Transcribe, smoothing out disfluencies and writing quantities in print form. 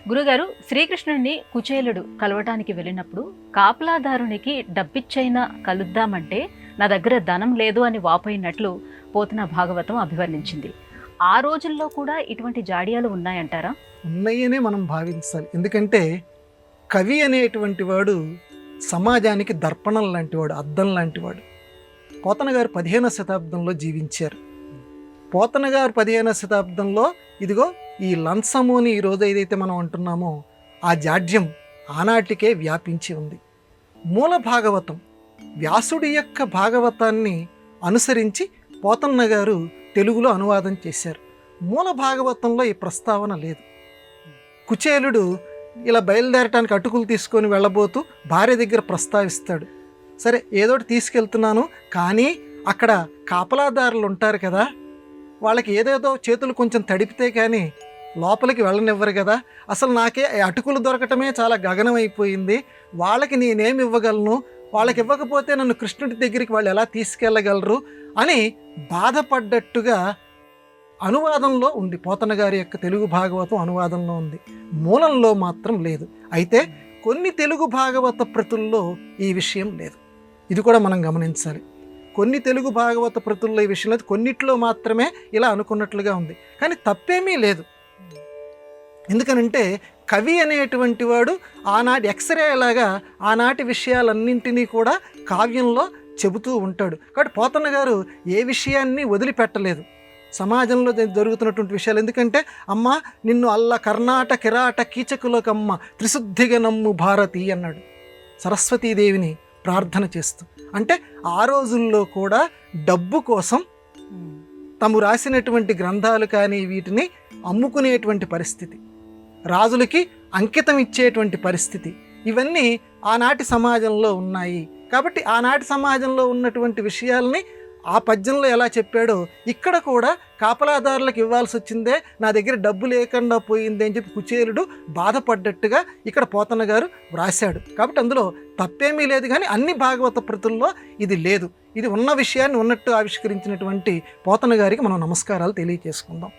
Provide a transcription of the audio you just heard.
గురుగారు, శ్రీకృష్ణుడిని కుచేలుడు కలవటానికి వెళ్ళినప్పుడు కాపలాదారునికి డబ్బిచ్చైనా కలుద్దామంటే నా దగ్గర ధనం లేదు అని వాపోయినట్లు పోతన భాగవతం అభివర్ణించింది. ఆ రోజుల్లో కూడా ఇటువంటి జాడియాలు ఉన్నాయంటారా? ఉన్నాయనే మనం భావించాలి. ఎందుకంటే కవి అనేటువంటి వాడు సమాజానికి దర్పణం లాంటివాడు, అద్దం లాంటివాడు. పోతన గారు 15వ శతాబ్దంలో జీవించారు. పోతన గారు 15వ శతాబ్దంలో ఇదిగో ఈ లంచము అని ఈరోజు ఏదైతే మనం అంటున్నామో ఆ జాడ్యం ఆనాటికే వ్యాపించి ఉంది. మూల భాగవతం వ్యాసుడి యొక్క భాగవతాన్ని అనుసరించి పోతన్న గారు తెలుగులో అనువాదం చేశారు. మూల భాగవతంలో ఈ ప్రస్తావన లేదు. కుచేలుడు ఇలా బయలుదేరటానికి అటుకులు తీసుకొని వెళ్ళబోతూ భార్య దగ్గర ప్రస్తావిస్తాడు. సరే ఏదోటి తీసుకెళ్తున్నాను, కానీ అక్కడ కాపలాదారులు ఉంటారు కదా, వాళ్ళకి ఏదేదో చేతులు కొంచెం తడిపితే కానీ లోపలికి వెళ్ళనివ్వరు కదా, అసలు నాకే అటుకులు దొరకటమే చాలా గగనం అయిపోయింది, వాళ్ళకి నేనేమి ఇవ్వగలను, వాళ్ళకి ఇవ్వకపోతే నన్ను కృష్ణుడి దగ్గరికి వాళ్ళు ఎలా తీసుకెళ్ళగలరు అని బాధపడ్డట్టుగా అనువాదంలో ఉంది. పోతన గారి యొక్క తెలుగు భాగవతం అనువాదంలో ఉంది, మూలంలో మాత్రం లేదు. అయితే కొన్ని తెలుగు భాగవత ప్రతుల్లో ఈ విషయం లేదు. ఇది కూడా మనం గమనించాలి. కొన్ని తెలుగు భాగవత ప్రతుల్లో ఈ విషయం లేదు, కొన్నిట్లో మాత్రమే ఇలా అనుకున్నట్లుగా ఉంది. కానీ తప్పేమీ లేదు. ఎందుకనంటే కవి అనేటువంటి వాడు ఆనాటి ఎక్స్రే లాగా ఆనాటి విషయాలన్నింటినీ కూడా కావ్యంలో చెబుతూ ఉంటాడు. కాబట్టి పోతన్న గారు ఏ విషయాన్ని వదిలిపెట్టలేదు సమాజంలో జరుగుతున్నటువంటి విషయాలు. ఎందుకంటే అమ్మ నిన్ను అల్ల కర్ణాట కిరాట కీచకులకమ్మ త్రిశుద్ధిగా నమ్ము భారతి అన్నాడు సరస్వతీదేవిని ప్రార్థన చేస్తూ. అంటే ఆ రోజుల్లో కూడా డబ్బు కోసం తాము రాసినటువంటి గ్రంథాలు కానీ వీటిని అమ్ముకునేటువంటి పరిస్థితి, రాజులకి అంకితం ఇచ్చేటువంటి పరిస్థితి, ఇవన్నీ ఆనాటి సమాజంలో ఉన్నాయి. కాబట్టి ఆనాటి సమాజంలో ఉన్నటువంటి విషయాల్ని ఆ పద్యంలో ఎలా చెప్పాడో ఇక్కడ కూడా కాపలాదారులకు ఇవ్వాల్సి వచ్చిందే, నా దగ్గర డబ్బు లేకుండా పోయింది అని చెప్పి కుచేలుడు బాధపడ్డట్టుగా ఇక్కడ పోతన్న గారు వ్రాశాడు. కాబట్టి అందులో తప్పేమీ లేదు. కానీ అన్ని భాగవత ప్రతుల్లో ఇది లేదు. ఇది ఉన్న విషయాన్ని ఉన్నట్టు ఆవిష్కరించినటువంటి పోతన గారికి మనం నమస్కారాలు తెలియజేసుకుందాం.